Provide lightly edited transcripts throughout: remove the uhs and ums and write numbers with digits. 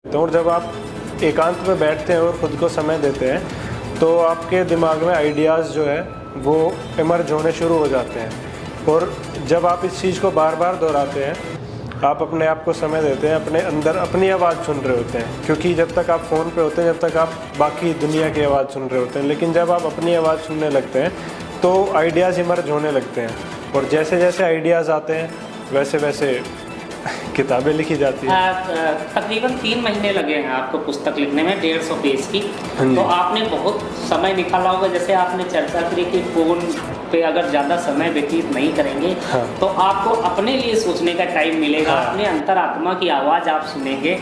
तो और जब आप एकांत में बैठते हैं और ख़ुद को समय देते हैं तो आपके दिमाग में आइडियाज़ जो है वो इमर्ज होने शुरू हो जाते हैं। और जब आप इस चीज़ को बार बार दोहराते हैं, आप अपने आप को समय देते हैं, अपने अंदर अपनी आवाज़ सुन रहे होते हैं। क्योंकि जब तक आप फ़ोन पे होते हैं, जब तक आप बाकी दुनिया की आवाज़ सुन रहे होते हैं, लेकिन जब आप अपनी आवाज़ सुनने लगते हैं तो आइडियाज़ इमर्ज होने लगते हैं। और जैसे जैसे आइडियाज़ आते हैं वैसे वैसे किताबें लिखी जाती है। तकरीबन 3 महीने लगे हैं आपको पुस्तक लिखने में 150 पेज की। तो आपने बहुत समय निकाला होगा। जैसे आपने चर्चा करी कि फ़ोन पे अगर ज़्यादा समय व्यतीत नहीं करेंगे तो आपको अपने लिए सोचने का टाइम मिलेगा, अपने अंतरात्मा की आवाज़ आप सुनेंगे।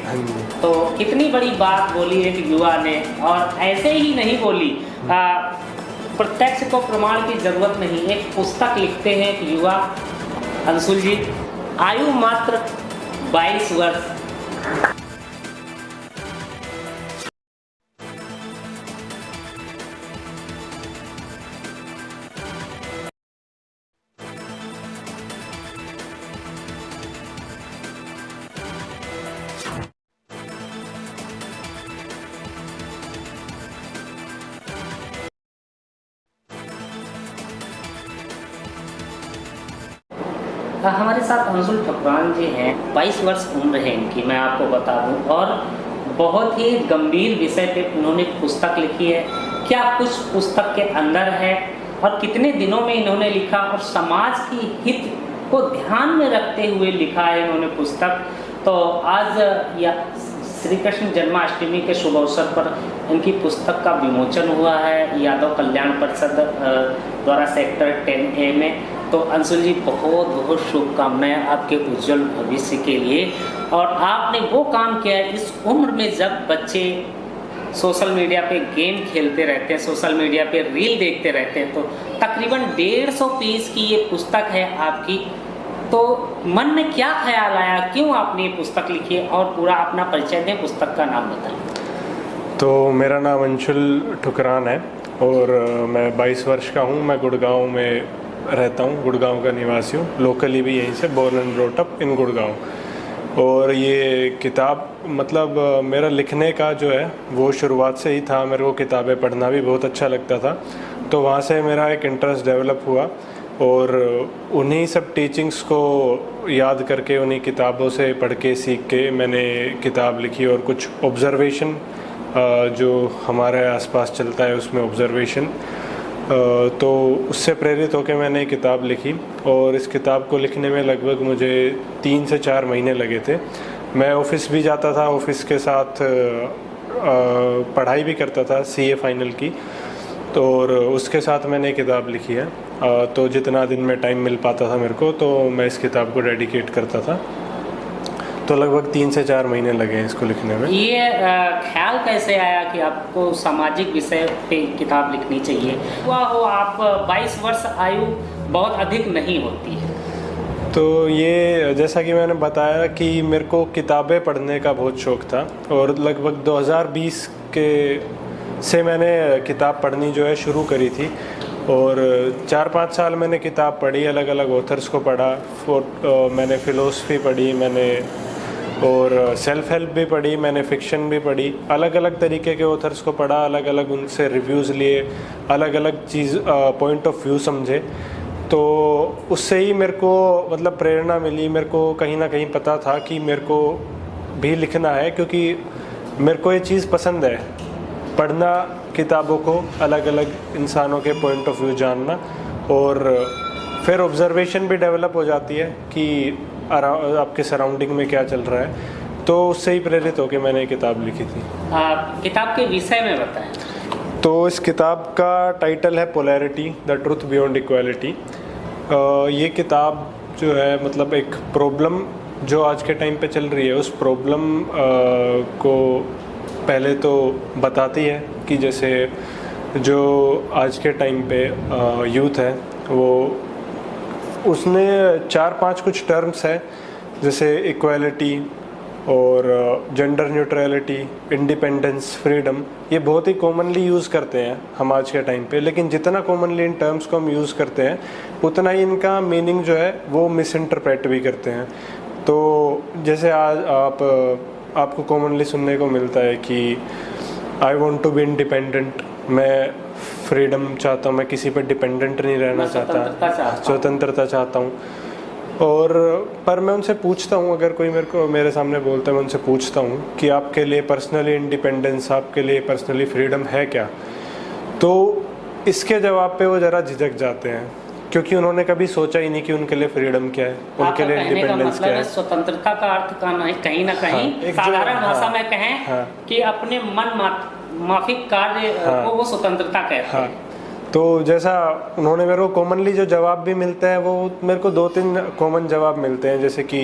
तो कितनी बड़ी बात बोली है कि युवा ने, और ऐसे ही नहीं बोली, प्रत्यक्ष को प्रमाण की ज़रूरत नहीं। एक पुस्तक लिखते हैं कि युवा अंशुल जी, आयु मात्र 22 वर्ष। हमारे साथ अंशुल ठकुरान जी हैं। 22 वर्ष उम्र है इनकी, मैं आपको बता दूं, और बहुत ही गंभीर विषय पे उन्होंने पुस्तक लिखी है। क्या कुछ पुस्तक के अंदर है और कितने दिनों में इन्होंने लिखा और समाज की हित को ध्यान में रखते हुए लिखा है इन्होंने पुस्तक। तो आज या श्री कृष्ण जन्माष्टमी के शुभ अवसर पर इनकी पुस्तक का विमोचन हुआ है यादव कल्याण परिषद द्वारा सेक्टर 10A में। तो अंशुल जी, बहुत बहुत शुभकामनाएं आपके उज्जवल भविष्य के लिए। और आपने वो काम किया है इस उम्र में जब बच्चे सोशल मीडिया पे गेम खेलते रहते हैं, सोशल मीडिया पे रील देखते रहते हैं। तो तकरीबन 150 पेज की ये पुस्तक है आपकी। तो मन में क्या ख्याल आया, क्यों आपने ये पुस्तक लिखी है, और पूरा अपना परिचय दें, पुस्तक का नाम बताएं। तो मेरा नाम अंशुल ठुकरान है और मैं 22 वर्ष का हूँ। मैं गुड़गांव में रहता हूँ, गुड़गांव का निवासी हूँ, लोकली भी यहीं से, born and brought up in Gurgaon. और ये किताब मतलब मेरा लिखने का जो है वो शुरुआत से ही था। मेरे को किताबें पढ़ना भी बहुत अच्छा लगता था, तो वहाँ से मेरा एक इंटरेस्ट डेवलप हुआ और उन्हीं सब टीचिंग्स को याद करके, उन्हीं किताबों से पढ़ के सीख के मैंने किताब लिखी। और कुछ ऑब्ज़र्वेशन जो हमारे आसपास चलता है उसमें ऑब्ज़र्वेशन, तो उससे प्रेरित होकर मैंने किताब लिखी। और इस किताब को लिखने में लगभग मुझे 3 से 4 महीने लगे थे। मैं ऑफ़िस भी जाता था, ऑफ़िस के साथ पढ़ाई भी करता था CA फाइनल की, तो और उसके साथ मैंने किताब लिखी है। तो जितना दिन में टाइम मिल पाता था मेरे को, तो मैं इस किताब को डेडिकेट करता था। तो लगभग 3 से 4 महीने लगे हैं इसको लिखने में। ये ख्याल कैसे आया कि आपको सामाजिक विषय पे किताब लिखनी चाहिए? हुआ हो आप 22 वर्ष आयु बहुत अधिक नहीं होती है। तो ये जैसा कि मैंने बताया कि मेरे को किताबें पढ़ने का बहुत शौक़ था और लगभग 2020 के से मैंने किताब पढ़नी जो है शुरू करी थी। और 4-5 साल मैंने किताब पढ़ी, अलग अलग ऑथर्स को पढ़ा। मैंने फ़िलोसफी पढ़ी, मैंने और सेल्फ हेल्प भी पढ़ी, मैंने फ़िक्शन भी पढ़ी, अलग अलग तरीके के ऑथर्स को पढ़ा, अलग अलग उनसे रिव्यूज़ लिए, अलग अलग चीज़ पॉइंट ऑफ व्यू समझे। तो उससे ही मेरे को मतलब प्रेरणा मिली। मेरे को कहीं ना कहीं पता था कि मेरे को भी लिखना है, क्योंकि मेरे को ये चीज़ पसंद है, पढ़ना किताबों को, अलग अलग इंसानों के पॉइंट ऑफ व्यू जानना। और फिर ऑब्ज़र्वेशन भी डेवलप हो जाती है कि आपके सराउंडिंग में क्या चल रहा है। तो उससे ही प्रेरित होकर मैंने ये किताब लिखी थी। किताब के विषय में बताएं। तो इस किताब का टाइटल है polarity, the truth beyond equality. ये किताब जो है मतलब एक प्रॉब्लम जो आज के टाइम पे चल रही है, उस प्रॉब्लम को पहले तो बताती है कि जैसे जो आज के टाइम पे यूथ है वो, उसने 4-5 कुछ टर्म्स है, जैसे इक्वालिटी और जेंडर न्यूट्रलिटी, इंडिपेंडेंस, फ्रीडम। ये बहुत ही कॉमनली यूज़ करते हैं हम आज के टाइम पे, लेकिन जितना कॉमनली इन टर्म्स को हम यूज़ करते हैं उतना ही इनका मीनिंग जो है वो मिस इंटरप्रेट भी करते हैं। तो जैसे आज आप आपको कॉमनली सुनने को मिलता है कि I want to be independent, मैं फ्रीडम चाहता हूँ, मैं किसी पर डिपेंडेंट नहीं रहना चाहता, स्वतंत्रता चाहता हूँ। और पर मैं उनसे पूछता हूँ, अगर कोई मेरे सामने बोलता है, मैं उनसे पूछता हूँ कि आपके लिए पर्सनली इंडिपेंडेंस, आपके लिए पर्सनली फ्रीडम है क्या? तो इसके जवाब पे वो ज़रा झिझक जाते हैं, क्योंकि उन्होंने कभी सोचा ही नहीं कि उनके लिए फ्रीडम क्या है, उनके लिए इंडिपेंडेंस क्या है। स्वतंत्रता का अर्थ का कहीं ना कहीं साधारण भाषा में कहें कि अपने मन माफिक कार्य को वो स्वतंत्रता कहते हैं। तो जैसा उन्होंने मेरे को कॉमनली जो जवाब भी मिलते हैं, वो मेरे को 2-3 कॉमन जवाब मिलते हैं, जैसे कि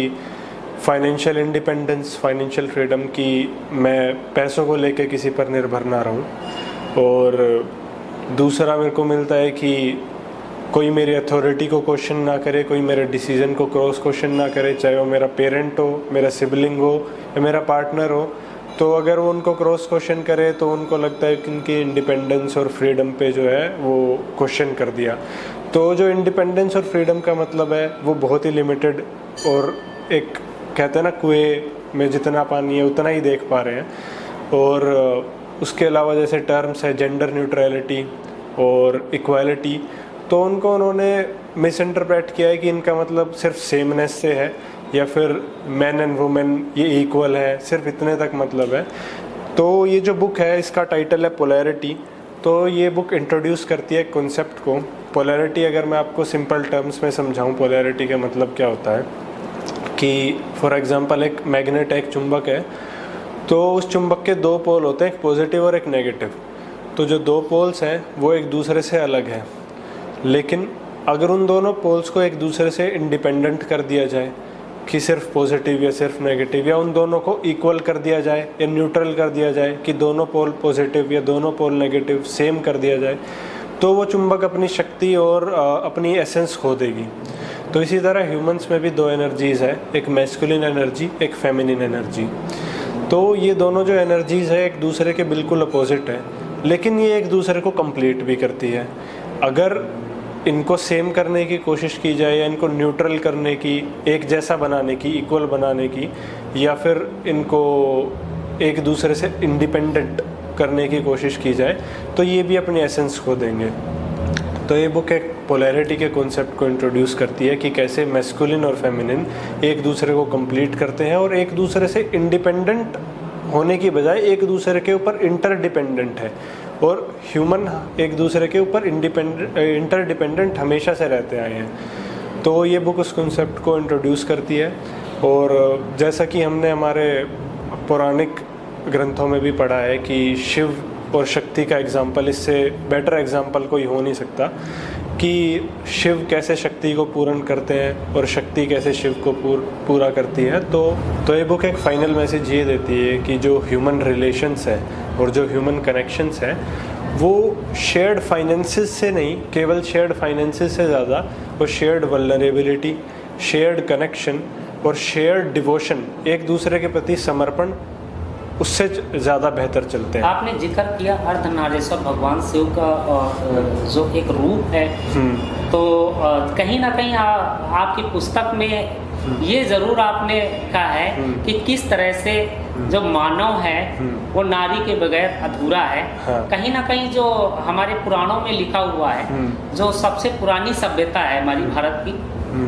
फाइनेंशियल इंडिपेंडेंस, फाइनेंशियल फ्रीडम, की मैं पैसों को लेके किसी पर निर्भर ना रहूं। और दूसरा मेरे को मिलता है कि कोई मेरी अथॉरिटी को क्वेश्चन ना करे, कोई मेरे डिसीजन को क्रॉस क्वेश्चन ना करे, चाहे वो मेरा पेरेंट हो, मेरा सिबलिंग हो या मेरा पार्टनर हो। तो अगर वो उनको क्रॉस क्वेश्चन करे तो उनको लगता है कि उनकी इंडिपेंडेंस और फ्रीडम पे जो है वो क्वेश्चन कर दिया। तो जो इंडिपेंडेंस और फ्रीडम का मतलब है वो बहुत ही लिमिटेड, और एक कहते हैं ना, कुएं में जितना पानी है उतना ही देख पा रहे हैं। और उसके अलावा जैसे टर्म्स है जेंडर न्यूट्रलिटी और इक्वालिटी, तो उन्होंने मिस इंटरप्रेट किया है कि इनका मतलब सिर्फ सेमनेस से है, या फिर मैन एंड वुमेन ये इक्वल है, सिर्फ इतने तक मतलब है। तो ये जो बुक है इसका टाइटल है पोलैरिटी। तो ये बुक इंट्रोड्यूस करती है कॉन्सेप्ट को। पोलैरिटी अगर मैं आपको सिंपल टर्म्स में समझाऊं, पोलैरिटी का मतलब क्या होता है कि फॉर एग्जांपल एक मैग्नेट है, एक चुंबक है, तो उस चुंबक के 2 पोल होते हैं, एक पॉजिटिव और एक नेगेटिव। तो जो 2 पोल्स हैं वो एक दूसरे से अलग हैं, लेकिन अगर उन दोनों पोल्स को एक दूसरे से इंडिपेंडेंट कर दिया जाए कि सिर्फ पॉजिटिव या सिर्फ नेगेटिव, या उन दोनों को इक्वल कर दिया जाए या न्यूट्रल कर दिया जाए कि दोनों पोल पॉजिटिव या दोनों पोल नेगेटिव सेम कर दिया जाए, तो वो चुंबक अपनी शक्ति और अपनी एसेंस खो देगी। तो इसी तरह ह्यूमंस में भी 2 एनर्जीज़ है, एक मैस्कुलिन एनर्जी, एक फेमिनिन एनर्जी। तो ये दोनों जो एनर्जीज़ है एक दूसरे के बिल्कुल अपोजिट है, लेकिन ये एक दूसरे को कंप्लीट भी करती है। अगर इनको सेम करने की कोशिश की जाए या इनको न्यूट्रल करने की, एक जैसा बनाने की, इक्वल बनाने की, या फिर इनको एक दूसरे से इंडिपेंडेंट करने की कोशिश की जाए, तो ये भी अपनी एसेंस खो देंगे। तो ये बुक एक पोलैरिटी के कॉन्सेप्ट को इंट्रोड्यूस करती है कि कैसे मैस्कुलिन और फेमिनिन एक दूसरे को कंप्लीट करते हैं और एक दूसरे से इंडिपेंडेंट होने की बजाय एक दूसरे के ऊपर इंटरडिपेंडेंट है। और ह्यूमन एक दूसरे के ऊपर इंटरडिपेंडेंट हमेशा से रहते आए हैं। तो ये बुक उस कॉन्सेप्ट को इंट्रोड्यूस करती है। और जैसा कि हमने हमारे पौराणिक ग्रंथों में भी पढ़ा है कि शिव और शक्ति का एग्जाम्पल, इससे बेटर एग्जाम्पल कोई हो नहीं सकता, कि शिव कैसे शक्ति को पूर्ण करते हैं और शक्ति कैसे शिव को पूरा करती है। तो ये बुक एक फाइनल मैसेज ये देती है कि जो ह्यूमन रिलेशंस है और जो ह्यूमन कनेक्शंस है वो शेयर्ड फाइनेंसेस से नहीं, केवल शेयर्ड फाइनेंसेस से ज़्यादा वो शेयर्ड वल्नरेबिलिटी, शेयर्ड कनेक्शन और शेयर्ड डिवोशन, एक दूसरे के प्रति समर्पण, उससे ज़्यादा बेहतर चलते हैं। आपने जिक्र किया अर्धनारीश्वर भगवान शिव का जो एक रूप है, तो कहीं ना कहीं आपकी पुस्तक में ये ज़रूर आपने कहा है कि किस तरह से जो मानव है वो नारी के बगैर अधूरा है। हाँ। कहीं ना कहीं जो हमारे पुराणों में लिखा हुआ है, जो सबसे पुरानी सभ्यता है हमारी भारत की,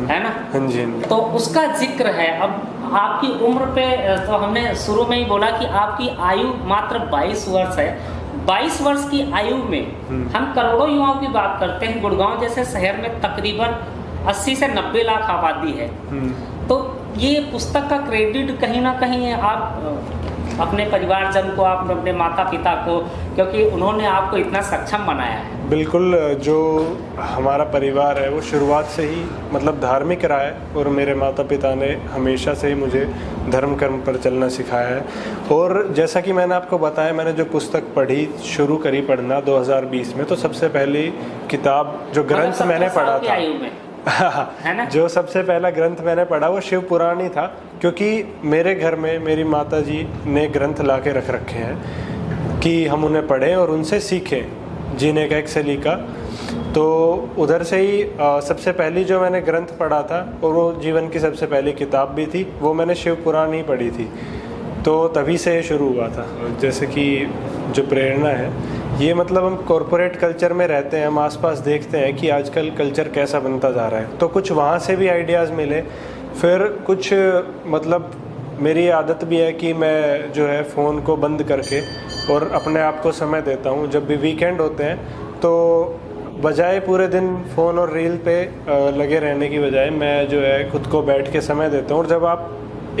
है ना, हाँ जी, तो उसका जिक्र है। अब आपकी उम्र पे तो हमने शुरू में ही बोला कि आपकी आयु मात्र 22 वर्ष है। 22 वर्ष की आयु में हम करोड़ों युवाओं की बात करते हैं। गुड़गांव जैसे शहर में तकरीबन 80 से 90 लाख आबादी है। तो ये पुस्तक का क्रेडिट कहीं ना कहीं आप अपने परिवारजन को, आप अपने माता पिता को, क्योंकि उन्होंने आपको इतना सक्षम बनाया है। बिल्कुल, जो हमारा परिवार है वो शुरुआत से ही मतलब धार्मिक रहा है और मेरे माता पिता ने हमेशा से ही मुझे धर्म कर्म पर चलना सिखाया है। और जैसा कि मैंने आपको बताया, मैंने जो पुस्तक पढ़ी, शुरू करी पढ़ना 2020 में, तो सबसे पहली किताब जो ग्रंथ मैंने पढ़ा था है ना? जो सबसे पहला ग्रंथ मैंने पढ़ा वो शिव पुराण ही था, क्योंकि मेरे घर में मेरी माता जी ने ग्रंथ ला के रख रखे हैं कि हम उन्हें पढ़ें और उनसे सीखें जीने का एक सलीका। तो उधर से ही सबसे पहली जो मैंने ग्रंथ पढ़ा था और वो जीवन की सबसे पहली किताब भी थी, वो मैंने शिव पुराण ही पढ़ी थी। तो तभी से शुरू हुआ था। जैसे कि जो प्रेरणा है ये मतलब हम कॉरपोरेट कल्चर में रहते हैं, हम आसपास देखते हैं कि आजकल कल्चर कैसा बनता जा रहा है, तो कुछ वहाँ से भी आइडियाज़ मिले। फिर कुछ मतलब मेरी आदत भी है कि मैं जो है फ़ोन को बंद करके और अपने आप को समय देता हूँ। जब भी वीकेंड होते हैं तो बजाय पूरे दिन फ़ोन और रील पे लगे रहने की बजाय मैं जो है खुद को बैठ के समय देता हूँ। और जब आप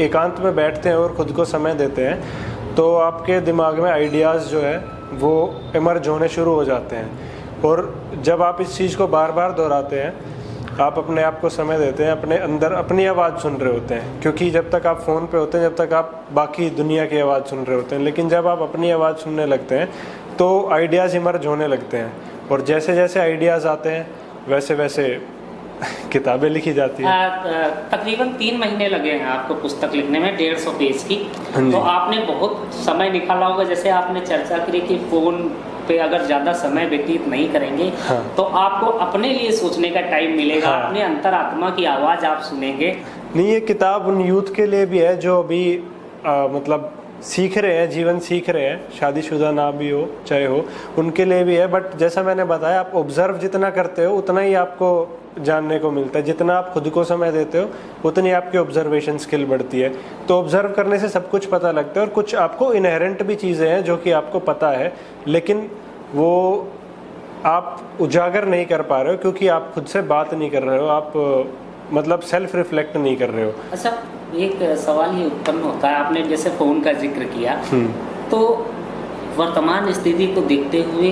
एकांत में बैठते हैं और ख़ुद को समय देते हैं तो आपके दिमाग में आइडियाज़ जो है वो इमर्ज होने शुरू हो जाते हैं। और जब आप इस चीज़ को बार बार दोहराते हैं, आप अपने आप को समय देते हैं, अपने अंदर अपनी आवाज़ सुन रहे होते हैं। क्योंकि जब तक आप फ़ोन पे होते हैं, जब तक आप बाकी दुनिया की आवाज़ सुन रहे होते हैं, लेकिन जब आप अपनी आवाज़ सुनने लगते हैं तो आइडियाज़ इमर्ज होने लगते हैं। और जैसे जैसे आइडियाज़ आते हैं वैसे वैसे किताबें लिखी जाती हैं। तकरीबन 3 महीने लगे हैं आपको पुस्तक लिखने में, 150 पेज की। तो आपने बहुत समय निकाला होगा। जैसे आपने चर्चा करी कि फ़ोन पे अगर ज़्यादा समय व्यतीत नहीं करेंगे तो आपको अपने लिए सोचने का टाइम मिलेगा, अपने अंतरात्मा की आवाज़ आप सुनेंगे। नहीं, ये किताब उन यूथ के लिए भी है जो अभी मतलब सीख रहे हैं, जीवन सीख रहे हैं, शादीशुदा ना भी हो चाहे हो, उनके लिए भी है। बट जैसा मैंने बताया, आप ऑब्जर्व जितना करते हो उतना ही आपको जानने को मिलता है। जितना आप खुद को समय देते हो उतनी आपकी ऑब्जर्वेशन स्किल बढ़ती है। तो ऑब्जर्व करने से सब कुछ पता लगता है। और कुछ आपको इनहेरेंट भी चीज़ें हैं जो कि आपको पता है, लेकिन वो आप उजागर नहीं कर पा रहे हो क्योंकि आप खुद से बात नहीं कर रहे हो, आप मतलब सेल्फ रिफ्लेक्ट नहीं कर रहे हो। अच्छा, एक सवाल ये उत्पन्न होता है, आपने जैसे फ़ोन का जिक्र किया, तो वर्तमान स्थिति को देखते हुए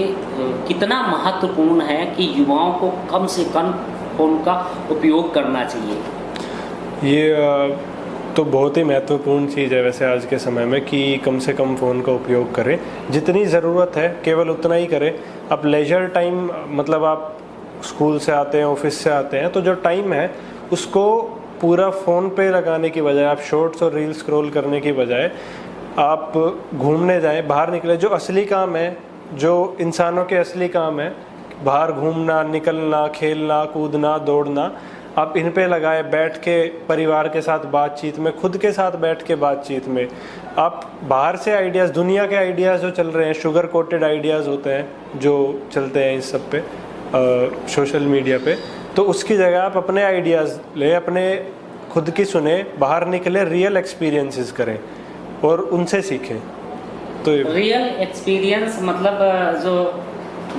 कितना महत्वपूर्ण है कि युवाओं को कम से कम फ़ोन का उपयोग करना चाहिए? ये तो बहुत ही महत्वपूर्ण चीज़ है वैसे आज के समय में कि कम से कम फ़ोन का उपयोग करें। जितनी ज़रूरत है केवल उतना ही करें। अब लेजर टाइम मतलब आप स्कूल से आते हैं, ऑफिस से आते हैं, तो जो टाइम है उसको पूरा फ़ोन पे लगाने की बजाय, आप शॉर्ट्स और रील स्क्रॉल करने की बजाय आप घूमने जाएं, बाहर निकले। जो असली काम है, जो इंसानों के असली काम है, बाहर घूमना, निकलना, खेलना, कूदना, दौड़ना, आप इन पे लगाए। बैठ के परिवार के साथ बातचीत में, खुद के साथ बैठ के बातचीत में, आप बाहर से आइडियाज़, दुनिया के आइडियाज़ जो चल रहे हैं, शुगर कोटेड आइडियाज़ होते हैं जो चलते हैं इस सब पे सोशल मीडिया पे, तो उसकी जगह आप अपने आइडियाज़ ले, अपने खुद की सुने, बाहर निकले, रियल एक्सपीरियंसेस करें और उनसे सीखें। तो रियल एक्सपीरियंस मतलब जो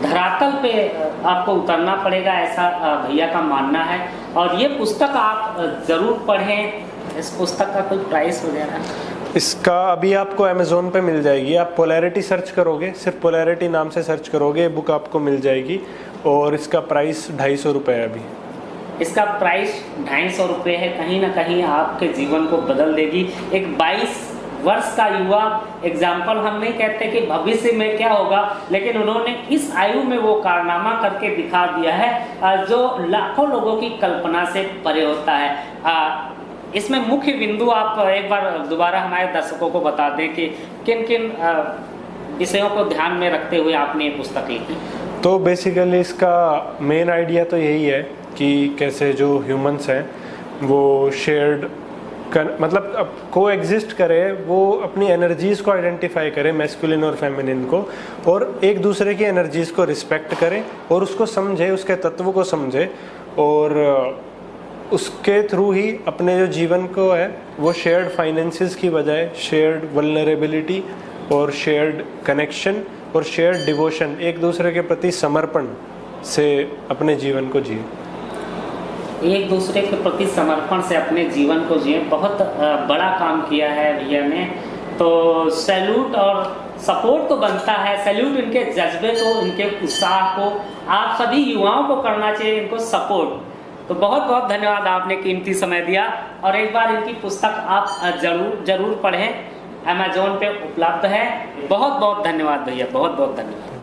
धरातल पे आपको उतरना पड़ेगा, ऐसा भैया का मानना है। और ये पुस्तक आप ज़रूर पढ़ें। इस पुस्तक का कोई प्राइस वगैरह? इसका अभी आपको अमेज़ोन पे मिल जाएगी। आप पोलैरिटी सर्च करोगे, सिर्फ पोलैरिटी नाम से सर्च करोगे, बुक आपको मिल जाएगी। और इसका प्राइस 250 रुपये है अभी। इसका प्राइस 250 रुपये है। कहीं ना कहीं आपके जीवन को बदल देगी। एक 22 वर्ष का युवा एग्जाम्पल, हम नहीं कहते कि भविष्य में क्या होगा, लेकिन उन्होंने इस आयु में वो कारनामा करके दिखा दिया है जो लाखों लोगों की कल्पना से परे होता है। इसमें मुख्य बिंदु आप एक बार दोबारा हमारे दर्शकों को बता दें कि किन किन विषयों को ध्यान में रखते हुए आपने ये पुस्तक लिखी? तो बेसिकली इसका मेन आइडिया तो यही है कि कैसे जो ह्यूमंस हैं वो शेयर्ड मतलब अब को एग्जिस्ट करे, वो अपनी एनर्जीज़ को आइडेंटिफाई करे, मैस्कुलिन और फेमिनिन को, और एक दूसरे की एनर्जीज़ को रिस्पेक्ट करे और उसको समझे, उसके तत्व को समझे, और उसके थ्रू ही अपने जो जीवन को है वो शेयर्ड फाइनेंसेस की बजाय शेयर्ड वल्नरेबिलिटी और शेयर्ड कनेक्शन और शेयर्ड डिवोशन, एक दूसरे के प्रति समर्पण से अपने जीवन को जिए। एक दूसरे के प्रति समर्पण से अपने जीवन को जिए, बहुत बड़ा काम किया है भैया ने। तो सैल्यूट, और सपोर्ट तो बनता है, सैल्यूट इनके जज्बे को, इनके उत्साह को आप सभी युवाओं को करना चाहिए, इनको सपोर्ट। तो बहुत बहुत धन्यवाद, आपने कीमती समय दिया। और एक बार इनकी पुस्तक आप जरूर पढ़ें, अमेज़ॉन पे उपलब्ध है। बहुत बहुत धन्यवाद भैया, बहुत बहुत धन्यवाद।